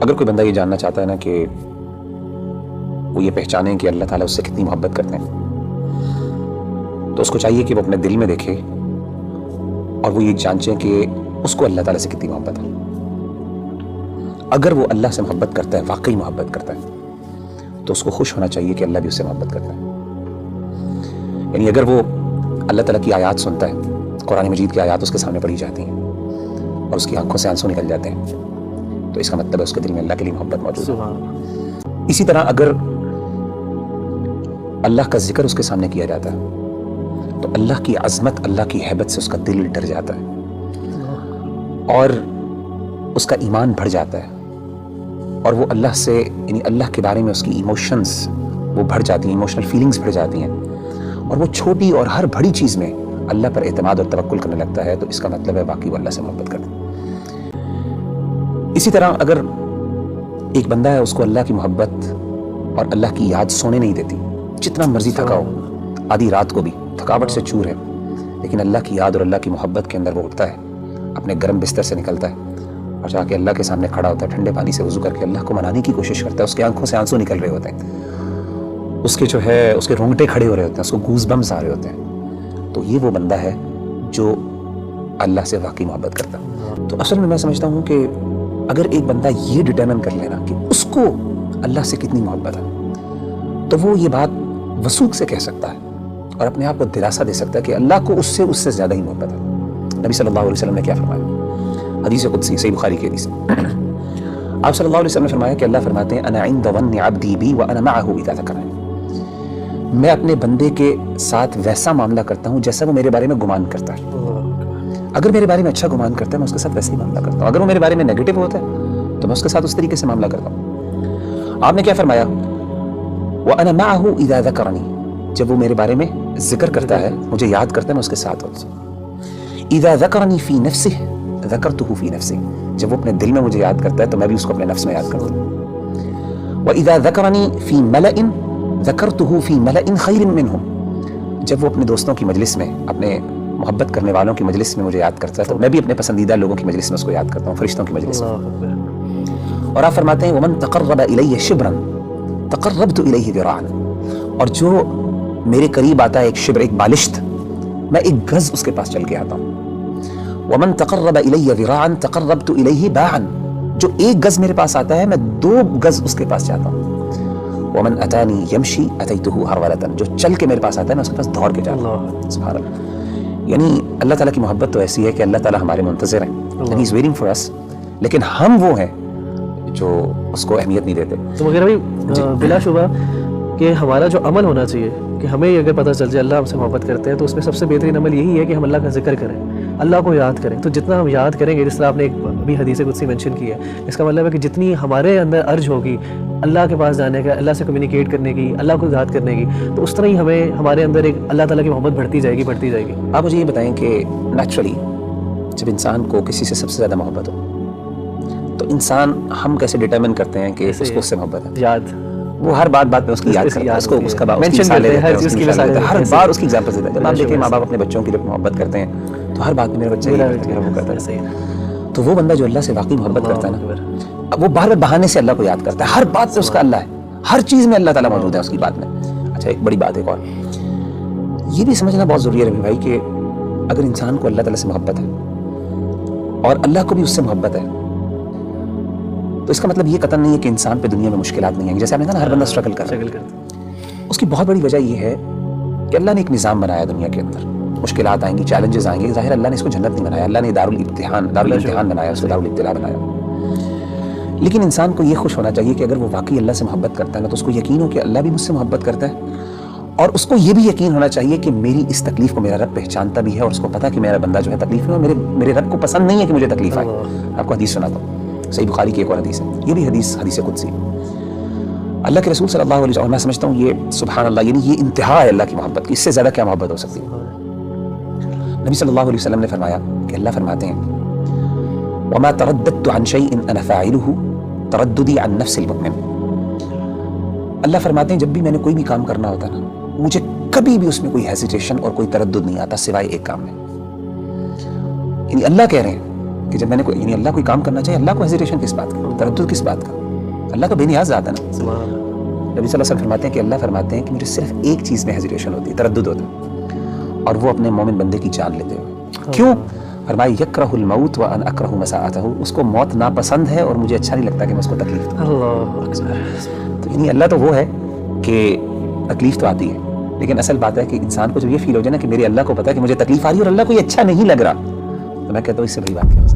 اگر کوئی بندہ یہ جاننا چاہتا ہے نا کہ وہ یہ پہچانے کہ اللہ تعالیٰ اس سے کتنی محبت کرتے ہیں، تو اس کو چاہیے کہ وہ اپنے دل میں دیکھے اور وہ یہ جانچیں کہ اس کو اللہ تعالیٰ سے کتنی محبت ہے۔ اگر وہ اللہ سے محبت کرتا ہے، واقعی محبت کرتا ہے، تو اس کو خوش ہونا چاہیے کہ اللہ بھی اس سے محبت کرتا ہے۔ یعنی اگر وہ اللہ تعالیٰ کی آیات سنتا ہے، قرآن مجید کی آیات اس کے سامنے پڑھی جاتی ہیں اور اس کی آنکھوں سے آنسو نکل جاتے ہیں، تو اس کا مطلب ہے اس کے دل میں اللہ کے لیے محبت موجود ہے۔ اسی طرح اگر اللہ کا ذکر اس کے سامنے کیا جاتا ہے تو اللہ کی عظمت، اللہ کی ہیبت سے اس کا دل ڈر جاتا ہے اور اس کا ایمان بڑھ جاتا ہے، اور وہ اللہ سے، یعنی اللہ کے بارے میں اس کی ایموشنز وہ بڑھ جاتی ہیں، ایموشنل فیلنگز بڑھ جاتی ہیں، اور وہ چھوٹی اور ہر بڑی چیز میں اللہ پر اعتماد اور توکل کرنے لگتا ہے، تو اس کا مطلب ہے واقعی وہ اللہ سے محبت کرتا ہے۔ اسی طرح اگر ایک بندہ ہے، اس کو اللہ کی محبت اور اللہ کی یاد سونے نہیں دیتی، جتنا مرضی تھکا ہو، آدھی رات کو بھی تھکاوٹ سے چور ہے، لیکن اللہ کی یاد اور اللہ کی محبت کے اندر وہ اٹھتا ہے، اپنے گرم بستر سے نکلتا ہے اور جا کے اللہ کے سامنے کھڑا ہوتا ہے، ٹھنڈے پانی سے وضو کر کے اللہ کو منانے کی کوشش کرتا ہے، اس کی آنکھوں سے آنسو نکل رہے ہوتے ہیں، اس کے جو ہے اس کے رونگٹے کھڑے ہو رہے ہوتے ہیں، اس کو گوز بمز آ رہے ہوتے ہیں، تو یہ وہ بندہ ہے جو اللہ سے واقعی محبت کرتا ہے۔ تو اصل میں سمجھتا ہوں کہ اگر ایک بندہ یہ ڈٹرمن کر لینا کہ اس کو اللہ سے کتنی محبت ہے، تو وہ یہ بات وثوق سے کہہ سکتا ہے اور اپنے آپ کو دلاسا دے سکتا ہے کہ اللہ کو اس سے زیادہ ہی محبت ہے۔ نبی صلی اللہ علیہ وسلم نے کیا فرمایا؟ حدیث قدسی، صحیح بخاری کی حدیث۔ آپ صلی اللہ علیہ وسلم نے فرمایا کہ اللہ فرماتے ہیں انا عند ظن عبدی بی وانا معه اذا ذکرنی، میں اپنے بندے کے ساتھ ویسا معاملہ کرتا ہوں جیسا وہ میرے بارے میں گمان کرتا ہے۔ اگر میرے بارے میں اچھا گمان کرتا ہے میں اس کے ساتھ ویسے ہی معاملہ کرتا ہوں، اگر وہ میرے بارے میں نیگیٹو ہوتا ہے تو میں اس کے ساتھ اس طریقے سے معاملہ کرتا ہوں۔ آپ نے کیا فرمایا؟ وَأَنَا مَعَهُ إِذَا ذَكَرَنِي، جب وہ میرے بارے میں ذکر کرتا ہے، مجھے یاد کرتا ہے، میں اس کے ساتھ ہوتا ہوں۔ إِذَا ذَكَرَنِي فِي نَفْسِهِ ذَكَرْتُهُ فِي نَفْسِهِ، جب وہ اپنے دل میں مجھے یاد کرتا ہے تو میں بھی اس کو اپنے نفس میں یاد کرتا ہوں۔ وَإِذَا ذَكَرَنِي فِي مَلَئٍ ذَكَرْتُهُ فِي مَلَئٍ خَيْرٍ مِّنْهُمْ، جب وہ اپنے دوستوں کی مجلس میں، اپنے محبت کرنے والوں کی مجلس میں مجھے یاد کرتا ہے تو میں بھی اپنے پسندیدہ لوگوں کی مجلس میں اس کو یاد کرتا ہوں، فرشتوں کی مجلس میں۔ اور آپ فرماتے ہیں وَمَن تَقَرَّبَ إِلَيَّ شِبْرًا تَقَرَّبْتُ إِلَيْهِ ذِرَاعًا، اور جو میرے قریب آتا ہے ایک شبر، ایک بالشت، میں ایک گز اس کے پاس چل کے آتا ہوں۔ وَمَن تَقَرَّبَ إِلَيَّ ذِرَاعًا تَقَرَّبْتُ إِلَيْهِ بَاعًا، جو ایک گز میرے پاس آتا ہے میں 2 گز اس کے پاس جاتا ہوں۔ وَمَن أَتَانِي يَمْشِي أَتَيْتُهُ هَرْوَلَةً، جو چل کے میرے پاس آتا ہے میں اس کے پاس دوڑ کے جاتا ہوں۔ سبحان اللہ۔ یعنی اللہ تعالیٰ کی محبت تو ایسی ہے کہ اللہ تعالیٰ ہمارے منتظر ہیں، and he is waiting for us، لیکن ہم وہ ہیں جو اس کو اہمیت نہیں دیتے۔ تو مگر بھائی بلا شبہ کہ ہمارا جو عمل ہونا چاہیے کہ ہمیں اگر پتہ چل جائے اللہ ہم سے محبت کرتے ہیں تو اس میں سب سے بہترین عمل یہی ہے کہ ہم اللہ کا ذکر کریں، اللہ کو یاد کریں۔ تو جتنا ہم یاد کریں گے، جس طرح آپ نے ابھی حدیث قدسی مینشن کی ہے، اس کا مطلب ہے کہ جتنی ہمارے اندر ارج ہوگی اللہ کے پاس جانے کا، اللہ سے کمیونیکیٹ کرنے کی، اللہ کو یاد کرنے کی، تو اس طرح ہی ہمارے اندر ایک اللہ تعالیٰ کی محبت بڑھتی جائے گی، بڑھتی جائے گی۔ آپ مجھے یہ بتائیں کہ نیچرلی جب انسان کو کسی سے سب سے زیادہ محبت ہو تو انسان، ہم کیسے ڈٹرمن کرتے ہیں کہ اس کو اس سے محبت ہے؟ یاد، وہ ہر بات میں اس کی یاد کرتا ہے، اس کو اس کا مثال دیتا ہے، ہر بار اس کی ایگزامپل دیتا ہے۔ جب آپ دیکھیں ماں باپ اپنے بچوں کی جب محبت کرتے ہیں تو ہر بات میں میرا بچہ یہ وہ کرتا ہے، تو وہ بندہ جو اللہ سے واقعی محبت کرتا ہے نا، وہ بار بار بہانے سے اللہ کو یاد کرتا ہے، ہر بات سے اس کا اللہ ہے، ہر چیز میں اللہ تعالیٰ موجود ہے اس کی بات میں۔ اچھا، ایک بڑی بات ایک اور یہ بھی سمجھنا بہت ضروری ہے ربی بھائی کہ اگر انسان کو اللہ تعالیٰ سے محبت ہے اور اللہ کو بھی اس سے محبت ہے تو اس کا مطلب یہ قطعاً نہیں ہے کہ انسان پہ دنیا میں مشکلات نہیں آئیں گی۔ جیسے آپ نے کہا نا، ہر بندہ اسٹرگل کر رہا ہے، اس کی بہت بڑی وجہ یہ ہے کہ اللہ نے ایک نظام بنایا دنیا کے اندر، مشکلات آئیں گی، چیلنجز آئیں گے، ظاہر اللہ نے اس کو جنت نہیں بنایا، اللہ نے دارالامتحان بنایا، اس کو دارالابتلاء بنایا۔ لیکن انسان کو یہ خوش ہونا چاہیے کہ اگر وہ واقعی اللہ سے محبت کرتا ہے نا تو اس کو یقین ہو کہ اللہ بھی مجھ سے محبت کرتا ہے، اور اس کو یہ بھی یقین ہونا چاہیے کہ میری اس تکلیف کو میرا رب پہچانتا بھی ہے، اور اس کو پتا کہ میرا بندہ جو ہے تکلیف میں، اور میرے رب کو پسند نہیں ہے کہ مجھے تکلیف آئے۔ آپ کو حدیث سناتا ہوں، صحیح بخاری کی ایک اور حدیث ہے، یہ بھی حدیث قدسی۔ اللہ کے رسول صلی اللہ علیہ وسلم، اور میں سمجھتا ہوں یہ سبحان اللہ، یعنی یہ انتہا ہے اللہ کی محبت کی، اس سے زیادہ کیا محبت ہو سکتی ہے؟ نبی صلی اللہ علیہ وسلم نے فرمایا کہ اللہ فرماتے ہیں وما ترددت عن شيء انا فاعله ترددي عن نفس المؤمن، اللہ فرماتے ہیں جب بھی میں نے کوئی بھی کام کرنا ہوتا نا، مجھے کبھی بھی اس میں کوئی ہیزیٹیشن اور کوئی تردد نہیں آتا سوائے ایک کام میں۔ یعنی اللہ کہہ رہے ہیں کہ جب میں نے یعنی اللہ کوئی کام کرنا چاہیے, اللہ کو ہیزیٹیشن کس بات کا, تردد کس بات کا؟ اللہ کا بے نیاز ذات ہے نا. نبی صلی اللہ علیہ وسلم فرماتے ہیں کہ اللہ فرماتے ہیں کہ مجھے صرف ایک چیز میں ہیزیٹیشن ہوتی ہے, تردد ہوتا ہے, اور وہ اپنے مومن بندے کی جان لیتے ہوئے. کیوں؟ فرمایا یکرہ الموت وانا اکرہ مساءتہ, اس کو موت ناپسند ہے اور مجھے اچھا نہیں لگتا کہ میں اس کو تکلیف دوں. اللہ اکبر. تو یعنی اللہ تو وہ ہے کہ تکلیف تو آتی ہے, لیکن اصل بات ہے کہ انسان کو جب یہ فیل ہو جائے نا کہ میرے اللہ کو پتا ہے کہ مجھے تکلیف آ رہی ہے اور اللہ کو یہ اچھا نہیں لگ رہا, تو میں کہتا ہوں اس سے بڑی بات کیا.